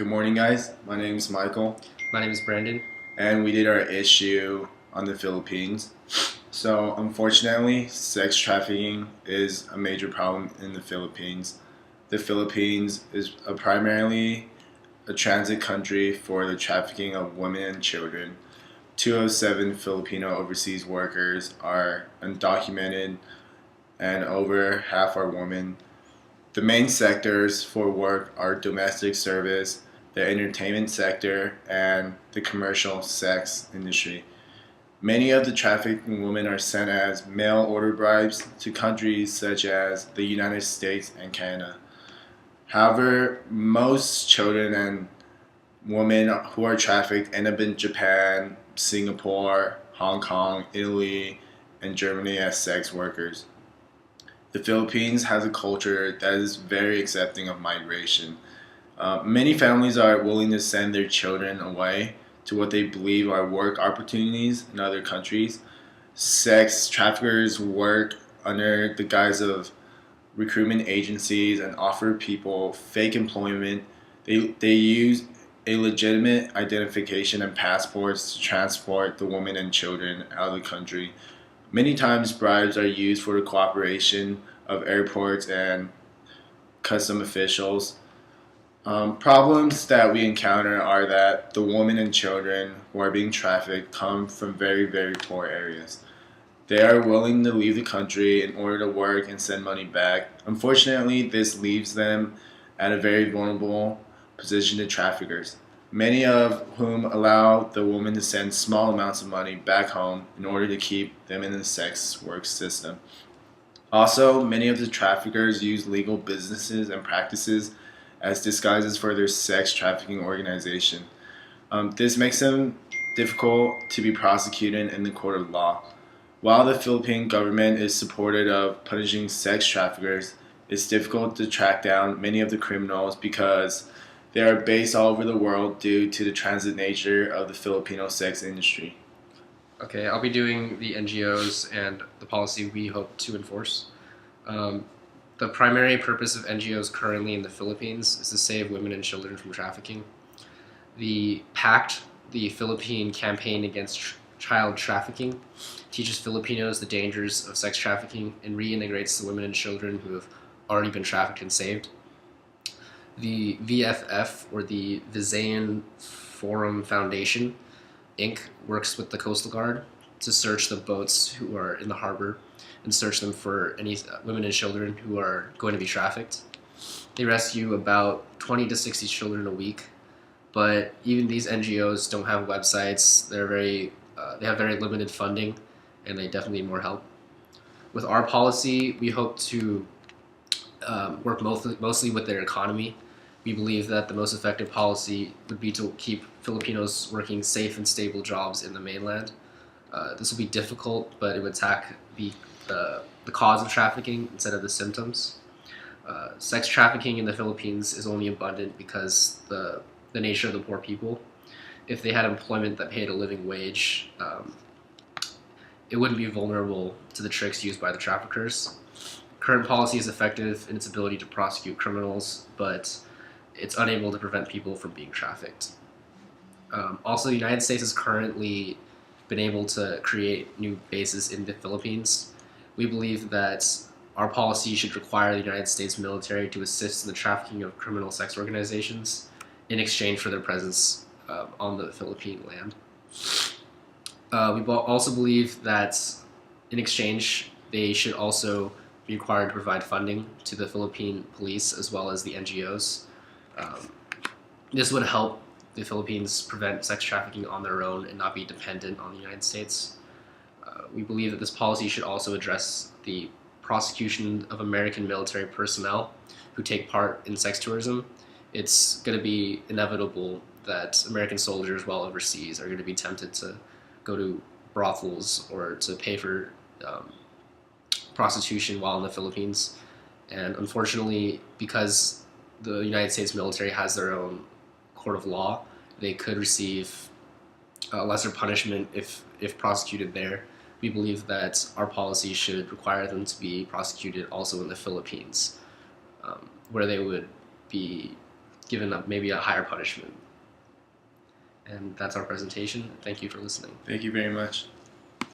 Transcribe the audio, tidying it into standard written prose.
Good morning, guys. My name is Michael, My name is Brandon. and we did our issue on the Philippines. So, unfortunately, sex trafficking is a major problem in the Philippines. The Philippines is primarily a transit country for the trafficking of women and children. 207 Filipino overseas workers are undocumented, and over half are women. The main sectors for work are domestic service, the entertainment sector, and the commercial sex industry. Many of the trafficked women are sent as mail order bribes to countries such as the United States and Canada. However, most children and women who are trafficked end up in Japan, Singapore, Hong Kong, Italy, and Germany as sex workers. The Philippines has a culture that is very accepting of migration. Many families are willing to send their children away to what they believe are work opportunities in other countries. Sex traffickers work under the guise of recruitment agencies and offer people fake employment. They use a legitimate identification and passports to transport the women and children out of the country. Many times, bribes are used for the cooperation of airports and custom officials. Problems that we encounter are that the women and children who are being trafficked come from very, very poor areas. They are willing to leave the country in order to work and send money back. Unfortunately, this leaves them at a very vulnerable position to traffickers, many of whom allow the woman to send small amounts of money back home in order to keep them in the sex work system. Also, many of the traffickers use legal businesses and practices as disguises for their sex trafficking organization. This makes them difficult to be prosecuted in the court of law. While the Philippine government is supportive of punishing sex traffickers, it's difficult to track down many of the criminals because they are based all over the world due to the transit nature of the Filipino sex industry. Okay, I'll be doing the NGOs and the policy we hope to enforce. Um, the primary purpose of NGOs currently in the Philippines is to save women and children from trafficking. The PACT, the Philippine Campaign Against Child Trafficking, teaches Filipinos the dangers of sex trafficking and reintegrates the women and children who have already been trafficked and saved. The VFF, or the Visayan Forum Foundation, Inc., works with the Coastal Guard to search the boats who are in the harbor and search them for any women and children who are going to be trafficked. They rescue about 20 to 60 children a week, but even these NGOs don't have websites. They have very limited funding, and they definitely need more help. With our policy, we hope to work mostly with their economy. We believe that the most effective policy would be to keep Filipinos working safe and stable jobs in the mainland. This will be difficult, but it would attack the cause of trafficking instead of the symptoms. Sex trafficking in the Philippines is only abundant because the nature of the poor people. If they had employment that paid a living wage, it wouldn't be vulnerable to the tricks used by the traffickers. Current policy is effective in its ability to prosecute criminals, but it's unable to prevent people from being trafficked. Also, the United States has currently been able to create new bases in the Philippines. We believe that our policy should require the United States military to assist in the trafficking of criminal sex organizations in exchange for their presence on the Philippine land. We also believe that in exchange, they should also be required to provide funding to the Philippine police as well as the NGOs. Um, this would help the Philippines prevent sex trafficking on their own and not be dependent on the United States. We believe that this policy should also address the prosecution of American military personnel who take part in sex tourism. It's going to be inevitable that American soldiers while overseas are going to be tempted to go to brothels or to pay for um, prostitution while in the Philippines. And unfortunately, because the United States military has their own court of law, they could receive lesser punishment if prosecuted there. We believe that our policy should require them to be prosecuted also in the Philippines, where they would be given maybe a higher punishment. And that's our presentation. Thank you for listening. Thank you very much.